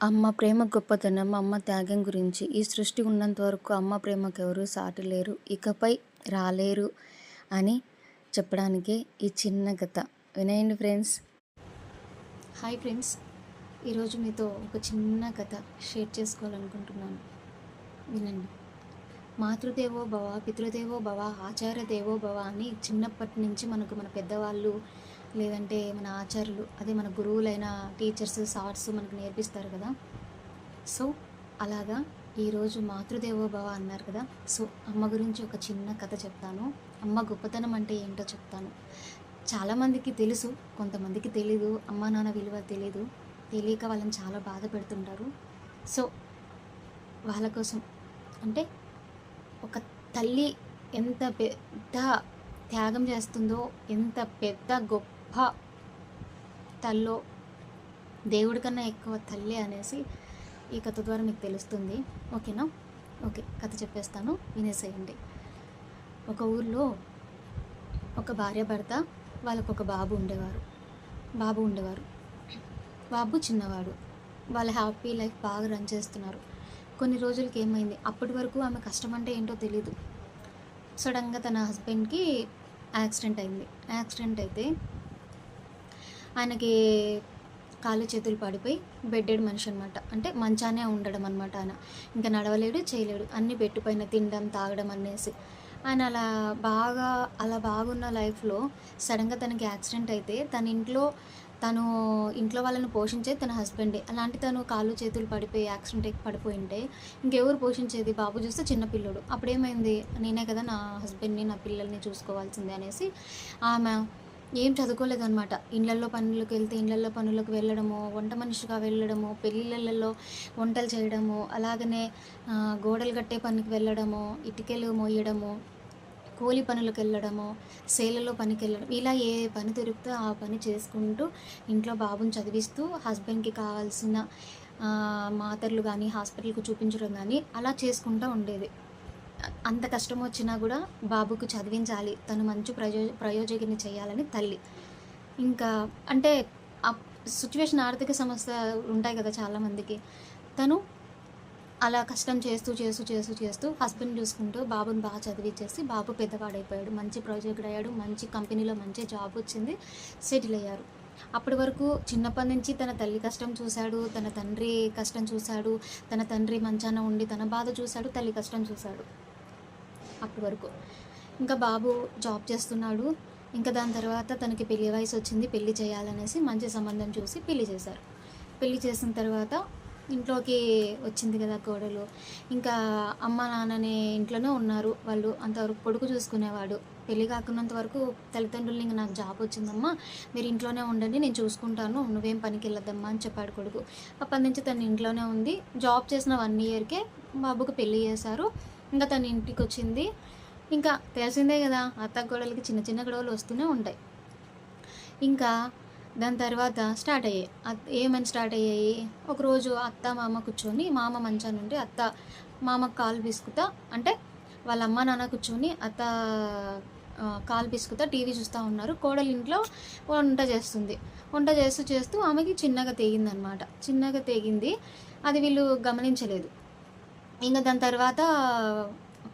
అమ్మ ప్రేమ గొప్పతనం, అమ్మ త్యాగం గురించి ఈ సృష్టి ఉన్నంత వరకు అమ్మ ప్రేమకెవరు సాటి లేరు, ఇకపై రాలేరు అని చెప్పడానికే ఈ చిన్న కథ. వినేయండి ఫ్రెండ్స్. హాయ్ ఫ్రెండ్స్, ఈరోజు మీతో ఒక చిన్న కథ షేర్ చేసుకోవాలనుకుంటున్నాను. వినండి. మాతృదేవో భవ, పితృదేవో భవ, ఆచార్య దేవో భవ అని చిన్నప్పటి నుంచి మనకు మన పెద్దవాళ్ళు లేదంటే మన ఆచార్యులు, అదే మన గురువులైన టీచర్స్, సార్స్ మనకు నేర్పిస్తారు కదా. సో అలాగా ఈరోజు మాతృదేవో భవ అన్నారు కదా. సో అమ్మ గురించి ఒక చిన్న కథ చెప్తాను. అమ్మ గొప్పతనం అంటే ఏంటో చెప్తాను. చాలామందికి తెలుసు, కొంతమందికి తెలీదు. అమ్మ నాన్న విలువ తెలీదు, తెలియక వాళ్ళని చాలా బాధ పెడుతుంటారు. సో వాళ్ళ కోసం అంటే ఒక తల్లి ఎంత పెద్ద త్యాగం చేస్తుందో, ఎంత పెద్ద గొప్ప తల్లో, దేవుడి కన్నా ఎక్కువ తల్లి అనేసి ఈ కథ ద్వారా మీకు తెలుస్తుంది. ఓకేనా? ఓకే, కథ చెప్పేస్తాను, వినేసేయండి. ఒక ఊర్లో ఒక భార్య భర్త, వాళ్ళకు ఒక బాబు ఉండేవారు. బాబు చిన్నవాడు. వాళ్ళ హ్యాపీ లైఫ్ బాగా రన్ చేస్తున్నారు. కొన్ని రోజులకి ఏమైంది, అప్పటి వరకు ఆమె కష్టం అంటే ఏంటో తెలీదు. సడన్గా తన హస్బెండ్కి యాక్సిడెంట్ అయింది. యాక్సిడెంట్ అయితే ఆయనకి కాళ్ళు చేతులు పడిపోయి బెడ్డెడ్ మనిషి అనమాట. అంటే మంచానే ఉండడం అనమాట. ఆయన ఇంకా నడవలేడు, చేయలేడు. అన్నీ పెట్టుపైన తినడం, తాగడం అనేసి ఆయన అలా బాగున్న లైఫ్లో సడన్గా తనకి యాక్సిడెంట్ అయితే తను ఇంట్లో వాళ్ళని పోషించేది తన హస్బెండే. అలాంటి తను కాళ్ళు చేతులు పడిపోయి యాక్సిడెంట్ పడిపోయింటే ఇంకెవరు పోషించేది? బాబు చూస్తే చిన్నపిల్లడు. అప్పుడేమైంది, నేనే కదా నా హస్బెండ్ని, నా పిల్లల్ని చూసుకోవాల్సిందే అనేసి ఆమె ఏం చదువుకోలేదన్నమాట. ఇళ్ళల్లో పనులకు వెళ్ళడము, వంట మనిషిగా వెళ్ళడము, పెళ్ళిళ్ళల్లో వంటలు చేయడము, అలాగనే గోడలు కట్టే పనికి వెళ్ళడము, ఇటుకలు మోయడము, కూలి పనులకు వెళ్ళడము, సేలలో పనికి వెళ్ళడం, ఇలా ఏ పని దొరికితే ఆ పని చేసుకుంటూ ఇంట్లో బాబుని చదివిస్తూ హస్బెండ్కి కావాల్సిన మాత్రలు కానీ హాస్పిటల్కి చూపించడం కానీ అలా చేసుకుంటూ ఉండేది. అంత కష్టం వచ్చినా కూడా బాబుకు చదివించాలి, తను మంచి ప్రయోజకుని చేయాలని తల్లి. ఇంకా అంటే ఆ సిచ్యువేషన్, ఆర్థిక సమస్య ఉంటాయి కదా చాలామందికి. తను అలా కష్టం చేస్తూ హస్బెండ్ చూసుకుంటూ బాబుని బాగా చదివించేసి బాబు పెద్దవాడైపోయాడు, మంచి ప్రాజెక్ట్ అయ్యాడు, మంచి కంపెనీలో మంచి జాబ్ వచ్చింది, సెటిల్ అయ్యారు. అప్పటి వరకు చిన్నప్పటి నుంచి తన తల్లి కష్టం చూశాడు, తన తండ్రి కష్టం చూశాడు, తన తండ్రి మంచాన ఉండి తన బాధ చూశాడు, తల్లి కష్టం చూశాడు. అప్పటి వరకు ఇంకా బాబు జాబ్ చేస్తున్నాడు. ఇంకా దాని తర్వాత తనకి పెళ్లి వయసు వచ్చింది, పెళ్లి చేయాలనేసి మంచి సంబంధం చూసి పెళ్లి చేశారు. పెళ్లి చేసిన తర్వాత ఇంట్లోకి వచ్చింది కదా కోడలు. ఇంకా అమ్మ నాన్ననే ఇంట్లోనే ఉన్నారు వాళ్ళు. అంతవరకు కొడుకు చూసుకునేవాడు. పెళ్ళి కాకున్నంత వరకు తల్లిదండ్రులు, ఇంకా నాకు జాబ్ వచ్చిందమ్మా, మీరు ఇంట్లోనే ఉండండి, నేను చూసుకుంటాను, నువ్వేం పనికి వెళ్ళొద్దమ్మా అని చెప్పాడు కొడుకు. అప్పటి నుంచి తను ఇంట్లోనే ఉంది. జాబ్ చేసిన 1 ఇయర్కే బాబుకు పెళ్ళి చేశారు. ఇంకా తన ఇంటికి వచ్చింది. ఇంకా తెలిసిందే కదా, అత్త గొడవలకి చిన్న చిన్న గొడవలు వస్తూనే ఉంటాయి. ఇంకా దాని తర్వాత ఏమని స్టార్ట్ అయ్యాయి, ఒకరోజు అత్త మామ కూర్చొని, మామ మంచాన్ని ఉంటే మామకు కాలు బిసుకుతా, అంటే వాళ్ళ అమ్మ నాన్న కూర్చొని కాలు బిసుకుతా టీవీ చూస్తూ ఉన్నారు. కోడలు ఇంట్లో వంట చేస్తూ ఆమెకి చిన్నగా తెగింది. అది వీళ్ళు గమనించలేదు. ఇంకా దాని తర్వాత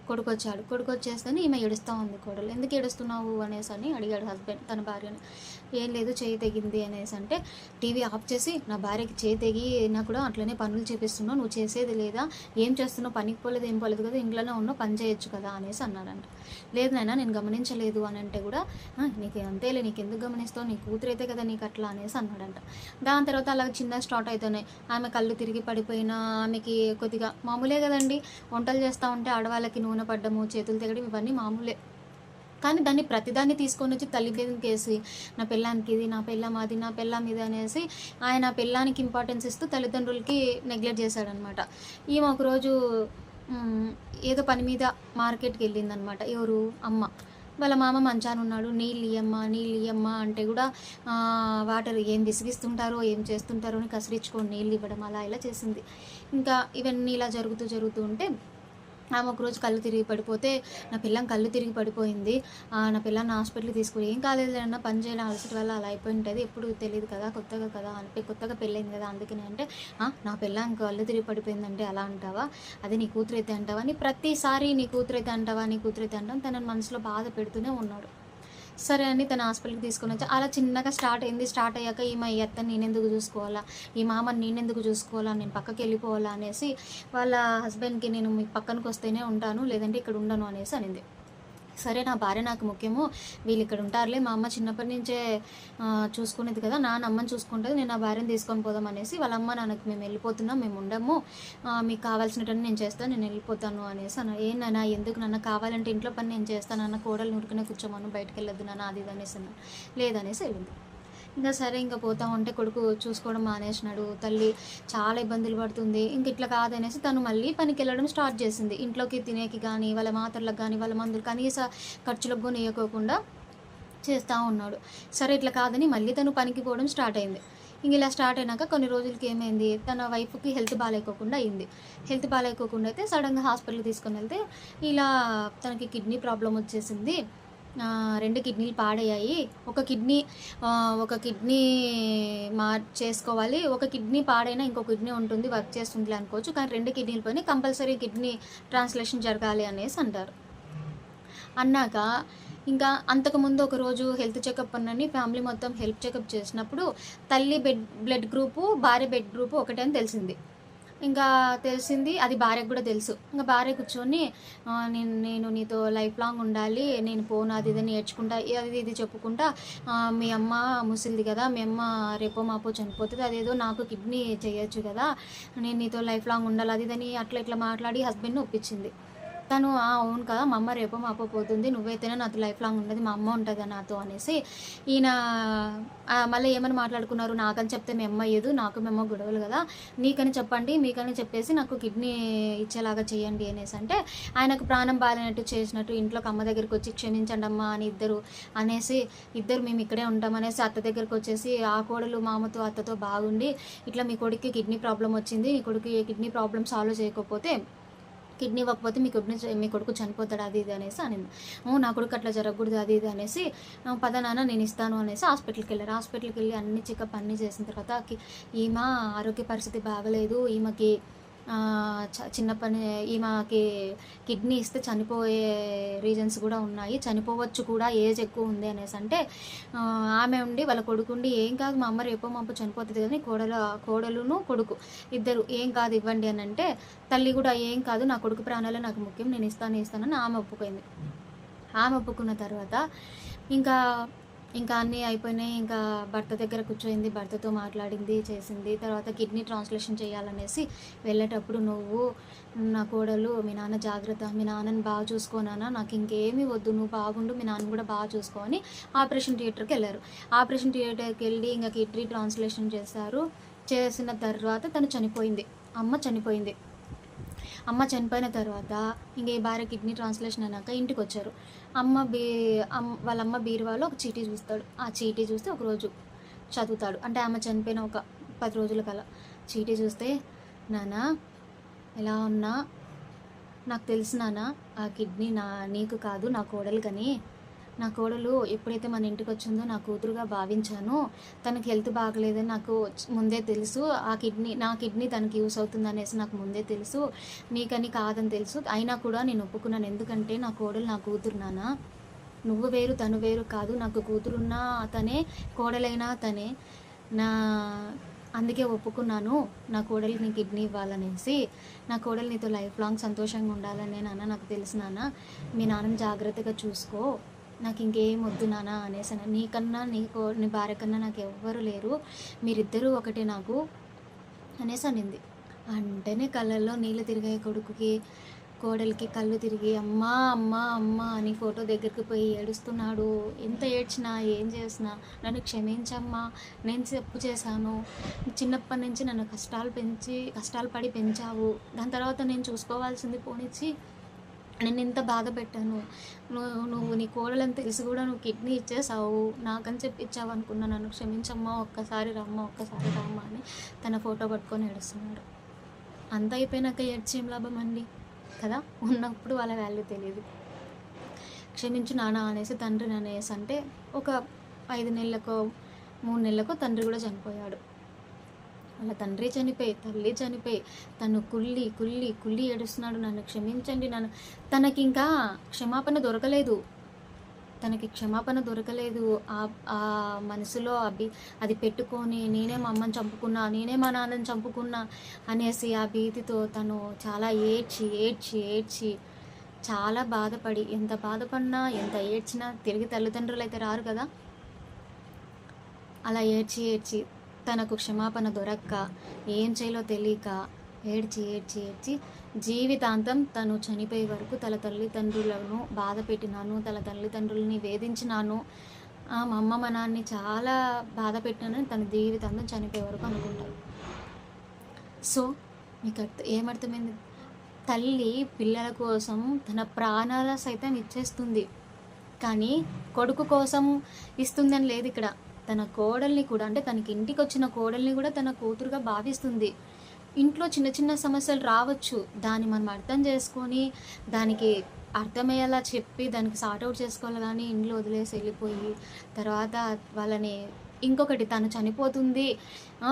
కొడుకు వచ్చేస్తేనే ఈమె ఏడుస్తూ ఉంది. కోడలు, ఎందుకు ఏడుస్తున్నావు అనేసి అని అడిగాడు హస్బెండ్ తన భార్యని. ఏం లేదు, చేయి తెగింది అనేసి అంటే, టీవీ ఆఫ్ చేసి, నా భార్యకి చేయి తెగినా కూడా అట్లనే పనులు చేపిస్తున్నావు, నువ్వు చేసేది లేదా, ఏం చేస్తున్నావు, పనికి పోలేదు, ఏం పోలేదు కదా, ఇంట్లోనే ఉన్నావు, పని చేయొచ్చు కదా అనేసి అన్నాడంట. లేదు నాయనా, నేను గమనించలేదు అని అంటే కూడా, నీకు అంతేలే, నీకు ఎందుకు గమనిస్తావు, నీ కూతురు అయితే కదా నీకు అట్లా అనేసి అన్నాడంట. దాని తర్వాత అలా చిన్న స్టార్ట్ అవుతున్నాయి. ఆమె కళ్ళు తిరిగి పడిపోయినా, ఆమెకి కొద్దిగా మామూలే కదండి, వంటలు చేస్తూ ఉంటే ఆడవాళ్ళకి నూనె పడ్డము, చేతులు తెగడం, ఇవన్నీ మామూలే. కానీ ప్రతిదాన్ని తీసుకొని వచ్చి తల్లి మీదకి వేసి, నా పెళ్ళానికి ఇది, నా పెళ్ళాం అది, నా పెళ్ళాం ఇది అనేసి ఆయన పెళ్ళానికి ఇంపార్టెన్స్ ఇస్తూ తల్లిదండ్రులకి నెగ్లెక్ట్ చేశాడనమాట. ఈమె ఒకరోజు ఏదో పని మీద మార్కెట్కి వెళ్ళిందనమాట. ఎవరు? అమ్మ. వాళ్ళ మామ మంచాన ఉన్నాడు. నీళ్ళు ఇయ్యమ్మా అంటే కూడా వాటర్ ఏం విసిగిస్తుంటారో, ఏం చేస్తుంటారో అని కసిరించుకొని నీళ్ళు ఇవ్వడం, అలా ఇలా చేసింది. ఇంకా ఇవన్నీ ఇలా జరుగుతూ ఉంటే ఆమె ఒకరోజు కళ్ళు తిరిగి పడిపోతే, నా పిల్లం కళ్ళు తిరిగి పడిపోయింది. నా పిల్లాడిని హాస్పిటల్‌కి తీసుకుని ఏం కాలేదులే అన్న పని చేయడం అలసట వల్ల అలా అయిపోయి ఉంటది. ఎప్పుడు తెలీదు కదా! కొత్తగా కదా! అంటే కొత్తగా పెళ్ళయింది కదా! అందుకని అంటే, నా పిల్లానికి కళ్ళు తిరిగి పడిపోయిందంటే అలా అంటావా? అది నీ కూతురైతే అంటావా? అని ప్రతిసారి నీ కూతురైతే అంటావా? నీ కూతురైతే అంటావా? తనని మనసులో బాధ పెడుతూనే ఉన్నాడు. సరే అని తన హాస్పిటల్‌కి తీసుకొనొచ్చా. అలా చిన్నగా స్టార్ట్ అయింది. స్టార్ట్ అయ్యాక ఈమె ఈ అత్తని నేనెందుకు చూసుకోవాలా? ఈ మామని నేనెందుకు చూసుకోవాలా? నేను పక్కకెళ్ళిపోవాలా అనేసి వాళ్ళ హస్బెండ్‌కి నేను మీ పక్కనకొస్తేనే ఉంటాను. లేదంటే ఇక్కడ ఉండను అనేసి అనింది. సరే నా భార్య నాకు ముఖ్యము. వీళ్ళిక్కడ ఉంటారులే. మా అమ్మ చిన్నప్పటి నుంచే చూసుకునేది కదా! నాన్న అమ్మని చూసుకుంటది. నేను నా భార్యని తీసుకొని పోదాం అనేసి వాళ్ళ అమ్మ, నాన్నకి మేము వెళ్ళిపోతున్నాం. మేము ఉండము. మీకు కావాల్సినటన్ని నేను చేస్తాను. నేను వెళ్ళిపోతాను అనేసి అన్నా. "ఏం నాన్న ఎందుకు నాన్న కావాలంటే ఇంట్లో పని నేను చేస్తాను నాన్న. కోడల్ని ఊరికనే కూర్చోమను. బయటికెళ్ళొద్దు నాన్న" అది ఇది అనేసి అన్నాను. లేదనేసి వెళ్ళింది. ఇంకా సరే ఇంక పోతా ఉంటే కొడుకు చూసుకోవడం మానేసినాడు. తల్లి చాలా ఇబ్బందులు పడుతుంది. ఇంక ఇట్లా కాదనేసి తను మళ్ళీ పనికెళ్ళడం స్టార్ట్ చేసింది. ఇంట్లోకి తినేకి కానీ, వాళ్ళ మాత్రలకు కానీ, వాళ్ళ మందులు కనీస ఖర్చులకు కూడా ఇయ్యకోకుండా చేస్తూ ఉన్నాడు. సరే ఇట్లా కాదని మళ్ళీ తను పనికి పోవడం స్టార్ట్ అయింది. ఇంక ఇలా స్టార్ట్ అయినాక కొన్ని రోజులకి ఏమైంది, తన వైఫ్‌కి హెల్త్ బాలేకోకుండా అయింది. హెల్త్ బాలేకోకుండా అయితే సడన్‌గా హాస్పిటల్‌కి తీసుకొని వెళ్తే ఇలా తనకి కిడ్నీ ప్రాబ్లమ్ వచ్చేసింది. 2 కిడ్నీలు పాడయ్యాయి. ఒక కిడ్నీ చేసుకోవాలి. ఒక కిడ్నీ పాడైనా ఇంకో కిడ్నీ ఉంటుంది, వర్క్ చేస్తుందిలే అనుకోవచ్చు. కానీ 2 కిడ్నీలు పోయినాయి. కంపల్సరీ కిడ్నీ ట్రాన్స్‌లేషన్ జరగాలి అనేసి అంటారు. అన్నాక ఇంకా అంతకుముందు ఒకరోజు హెల్త్ చెకప్ అని ఫ్యామిలీ మొత్తం హెల్త్ చెకప్ చేసినప్పుడు తల్లి బ్లడ్ గ్రూపు, భార్య బ్లడ్ గ్రూపు ఒకటే అని తెలిసింది. ఇంకా తెలిసింది. అది భార్యకు కూడా తెలుసు. ఇంకా భార్య కూర్చొని నేను నీతో లైఫ్ లాంగ్ ఉండాలి, నేను పోను అది ఇది నేర్చుకుంటా అది ఇది చెప్పుకుంటా, మీ అమ్మ ముసలిది కదా, మీ అమ్మ రేపో మాపో చనిపోతుంది, అదేదో నాకు కిడ్నీ చేయొచ్చు కదా, నేను నీతో లైఫ్ లాంగ్ ఉండాలి అది ఇదని అట్లా ఇట్లా మాట్లాడి హస్బెండ్ని ఒప్పించింది. తను అవును కదా, మా అమ్మ రేపో మాపో పోతుంది, నువ్వైతేనే నాతో లైఫ్ లాంగ్ ఉండదు, మా అమ్మ ఉంటుంది నాతో అనేసి ఈయన మళ్ళీ ఏమని మాట్లాడుకున్నారు, నాకని చెప్తే మీ అమ్మ అయ్యేదు, నాకు మేము గొడవలు కదా, నీకని చెప్పండి, మీకని చెప్పేసి నాకు కిడ్నీ ఇచ్చేలాగా చేయండి అనేసి అంటే ఆయనకు ప్రాణం బాలేనట్టు చేసినట్టు ఇంట్లోకి అమ్మ దగ్గరికి వచ్చి క్షమించండి అమ్మ అని ఇద్దరు మేము ఇక్కడే ఉంటామనేసి అత్త దగ్గరికి వచ్చేసి ఆ కోడలు మామతో అత్తతో బాగుండి ఇట్లా మీ కొడుక్కి కిడ్నీ ప్రాబ్లం వచ్చింది, మీ కొడుకు కిడ్నీ ప్రాబ్లం సాల్వ్ చేయకపోతే కిడ్నీ ఇవ్వకపోతే మీ కొడుకు చనిపోతాడు అది ఇది అనేసి అనింది. నా కొడుకు అట్లా జరగకూడదు అది ఇది అనేసి పద నాన్న నేను ఇస్తాను అనేసి హాస్పిటల్కి వెళ్ళారు. హాస్పిటల్కి వెళ్ళి అన్ని చెకప్ అన్నీ చేసిన తర్వాత ఈమె ఆరోగ్య పరిస్థితి బాగలేదు, ఈమెకి చిన్నప్పటి ఈమెకి కిడ్నీ ఇస్తే చనిపోయే రీజన్స్ కూడా ఉన్నాయి, చనిపోవచ్చు కూడా, ఏజ్ ఎక్కువ ఉంది అనేసి అంటే ఆమె ఉండి వాళ్ళ కొడుకు ఉండి ఏం కాదు మా అమ్మ రేపో మాపో చనిపోతుంది కానీ కోడలును కొడుకు ఇద్దరు ఏం కాదు ఇవ్వండి అని అంటే తల్లి కూడా ఏం కాదు నా కొడుకు ప్రాణాలే నాకు ముఖ్యం, నేను ఇస్తానని ఆమె ఒప్పుకుంది. ఆమె ఒప్పుకున్న తర్వాత ఇంకా అన్నీ అయిపోయినాయి. ఇంకా భర్త దగ్గర కూర్చోయింది, భర్తతో మాట్లాడింది, చేసింది. తర్వాత కిడ్నీ ట్రాన్స్లేషన్ చేయాలనేసి వెళ్ళేటప్పుడు నువ్వు నా కోడలు మీ నాన్న జాగ్రత్త, మీ నాన్నని బాగా చూసుకోనానా, నాకు ఇంకేమీ వద్దు, నువ్వు బాగుండు, మీ నాన్న కూడా బాగా చూసుకో అని ఆపరేషన్ థియేటర్కి వెళ్ళారు. ఆపరేషన్ థియేటర్కి వెళ్ళి ఇంకా కిడ్నీ ట్రాన్స్లేషన్ చేసిన తర్వాత తను చనిపోయింది. అమ్మ చనిపోయిన తర్వాత ఇంక ఈ భార్య కిడ్నీ ట్రాన్స్లేషన్ అయినాక ఇంటికి వచ్చారు. వాళ్ళ అమ్మ బీరువాలో ఒక చీటీ చూస్తాడు. ఆ చీటీ చూస్తే ఒకరోజు చదువుతాడు. అంటే ఆమె చనిపోయిన ఒక 10 రోజుల కల చీటీ చూస్తే నాన్న ఎలా ఉన్నా నాకు తెలుసు నాన్న, ఆ కిడ్నీ నీకు కాదు నా కోడలు కానీ, నా కోడలు ఎప్పుడైతే మన ఇంటికి వచ్చిందో నా కూతురుగా భావించాను, తనకి హెల్త్ బాగలేదని నాకు ముందే తెలుసు, నా కిడ్నీ తనకి యూస్ అవుతుంది అనేసి నాకు ముందే తెలుసు, నీకని కాదని తెలుసు, అయినా కూడా నేను ఒప్పుకున్నాను. ఎందుకంటే నా కోడలు నా కూతురు నాన్న, నువ్వు వేరు తను వేరు కాదు, నాకు కూతురున్నా అతనే, కోడలైనా తనే, అందుకే ఒప్పుకున్నాను నా కోడలికి నీ కిడ్నీ ఇవ్వాలనేసి, నా కోడలు నీతో లైఫ్ లాంగ్ సంతోషంగా ఉండాలని నాన్న నాకు తెలుసు నాన్న, మీ నాన్నని జాగ్రత్తగా చూసుకో, నాకు ఇంకేం వద్దు నాన్న అనేసి నీకన్నా నీ భార్య కన్నా నాకు ఎవ్వరు లేరు, మీరిద్దరూ ఒకటే నాకు అనేసి అనింది. అంటేనే కళ్ళల్లో నీళ్ళు తిరిగాయి కొడుకుకి. కోడలికి కళ్ళు తిరిగి అమ్మా అమ్మా అమ్మ అని ఫోటో దగ్గరికి పోయి ఏడుస్తున్నాడు. ఎంత ఏడ్చినా ఏం చేసినా నన్ను క్షమించమ్మా, నేను తప్పు చేశాను, చిన్నప్పటి నుంచి నన్ను కష్టాలు పడి పెంచావు, దాని తర్వాత నేను చూసుకోవాల్సింది పోనిచ్చి నేను ఇంత బాధ పెట్టాను, నువ్వు నీ కోడలని తెలిసి కూడా నువ్వు కిడ్నీ ఇచ్చేసావు, నాకని చెప్పి ఇచ్చావు అనుకున్నా, నన్ను క్షమించమ్మా, ఒక్కసారి రమ్మా అని తన ఫోటో పట్టుకొని ఏడుస్తున్నాడు. అంత అయిపోయినాక ఏడ్చేం లాభం అండి. కదా. ఉన్నప్పుడు వాళ్ళ వాల్యూ తెలియదు. క్షమించు నాన్న అనేసి తండ్రిని అనేసి అంటే ఒక 5 నెలలకో 3 నెలలకో తండ్రి కూడా చనిపోయాడు. వాళ్ళ తండ్రి చనిపోయి, తల్లి చనిపోయి, తను కుళ్ళి కుళ్ళి కుళ్ళి ఏడుస్తున్నాడు, నన్ను క్షమించండి, తనకి ఇంకా క్షమాపణ దొరకలేదు. తనకి క్షమాపణ దొరకలేదు. ఆ మనసులో అది పెట్టుకొని నేనే మా అమ్మని చంపుకున్నా, నేనే మా నాన్నని చంపుకున్నా అనేసి ఆ భీతితో తను చాలా ఏడ్చి ఏడ్చి ఏడ్చి చాలా బాధపడి, ఎంత బాధపడినా ఎంత ఏడ్చినా తిరిగి తల్లిదండ్రులు అయితే రారు కదా. అలా ఏడ్చి ఏడ్చి తనకు క్షమాపణ దొరక్క, ఏం చేయాలో తెలియక ఏడ్చి ఏడ్చి ఏడ్చి జీవితాంతం తను చనిపోయే వరకు తన తల్లిదండ్రులను బాధ పెట్టినాను, తన తల్లిదండ్రులని వేధించినాను, మా అమ్మ మా నాన్నని చాలా బాధ పెట్టినానని తన జీవితాంతం చనిపోయే వరకు అనుకుంటారు. సో మీకు ఏమర్థమైంది? తల్లి పిల్లల కోసం తన ప్రాణాల సైతం ఇచ్చేస్తుంది, కానీ కొడుకు కోసం ఇస్తుందని లేదు ఇక్కడ. తన కోడల్ని కూడా, అంటే తనకి ఇంటికి వచ్చిన కోడల్ని కూడా తన కూతురుగా భావిస్తుంది. ఇంట్లో చిన్న చిన్న సమస్యలు రావచ్చు, దాన్ని మనం అర్థం చేసుకొని దానికి అర్థమయ్యేలా చెప్పి దానికి సార్ట్అవుట్ చేసుకోవాలి, కానీ ఇంట్లో వదిలేసి వెళ్ళిపోయి తర్వాత వాళ్ళని ఇంకొకటి తను చనిపోతుంది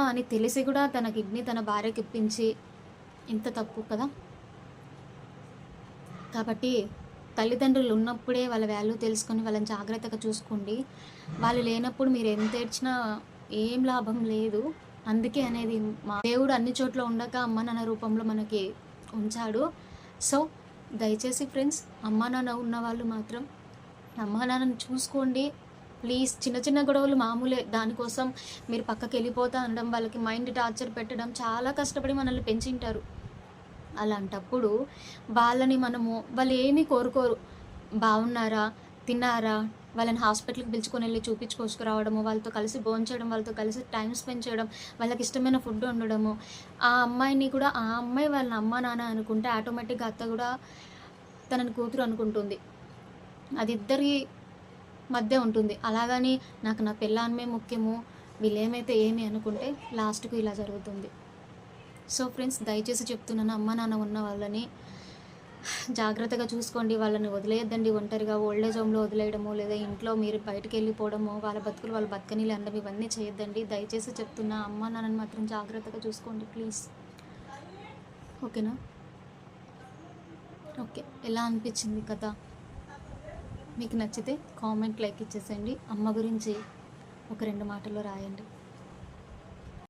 అని తెలిసి కూడా తన కిడ్నీ తన భార్యకి ఇప్పించి, ఇంత తప్పు కదా. కాబట్టి తల్లిదండ్రులు ఉన్నప్పుడే వాళ్ళ వాల్యూ తెలుసుకొని వాళ్ళని జాగ్రత్తగా చూసుకోండి. వాళ్ళు లేనప్పుడు మీరు ఎంత ఏడ్చినా ఏం లాభం లేదు. అందుకే అనేది మా దేవుడు అన్ని చోట్ల ఉండక అమ్మ నాన్న రూపంలో మనకి ఉంచాడు. సో దయచేసి ఫ్రెండ్స్, అమ్మ నాన్న ఉన్న వాళ్ళు మాత్రం అమ్మ నాన్నని చూసుకోండి ప్లీజ్. చిన్న చిన్న గొడవలు మామూలే, దానికోసం మీరు పక్కకి వెళ్ళిపోతా అనడం, వాళ్ళకి మైండ్ టార్చర్ పెట్టడం, చాలా కష్టపడి మనల్ని పెంచింటారు. అలాంటప్పుడు వాళ్ళు ఏమీ కోరుకోరు, బాగున్నారా, తిన్నారా, వాళ్ళని హాస్పిటల్కి పిలుచుకొని వెళ్ళి చూపించుకొచ్చుకురావడము, వాళ్ళతో కలిసి భోంచేయడం, వాళ్ళతో కలిసి టైం స్పెండ్ చేయడం, వాళ్ళకి ఇష్టమైన ఫుడ్ వండడము. ఆ అమ్మాయిని కూడా ఆ అమ్మాయి వాళ్ళ అమ్మ నాన్న అనుకుంటే ఆటోమేటిక్గా అత్త కూడా తనని కూతురు అనుకుంటుంది. అది ఇద్దరి మధ్య ఉంటుంది. అలాగని నాకు నా పెళ్ళాన్మే ముఖ్యము, వీళ్ళేమైతే ఏమి అనుకుంటే లాస్ట్కు ఇలా జరుగుతుంది. సో ఫ్రెండ్స్, దయచేసి చెప్తున్నాను, అమ్మ నాన్న ఉన్న వాళ్ళని జాగ్రత్తగా చూసుకోండి. వాళ్ళని వదిలేయద్దండి ఒంటరిగా ఓల్డేజ్ హోమ్లో వదిలేయడము, లేదా ఇంట్లో మీరు బయటకు వెళ్ళిపోవడము, వాళ్ళ బతుకులు వాళ్ళు బతకనీళ్ళు అనడం, ఇవన్నీ చేయొద్దండి. దయచేసి చెప్తున్నా, అమ్మ నాన్నని మాత్రం జాగ్రత్తగా చూసుకోండి ప్లీజ్. ఓకేనా? ఓకే, ఎలా అనిపించింది కథ? మీకు నచ్చితే కామెంట్, లైక్ ఇచ్చేసేయండి. అమ్మ గురించి ఒక 2 మాటల్లో రాయండి.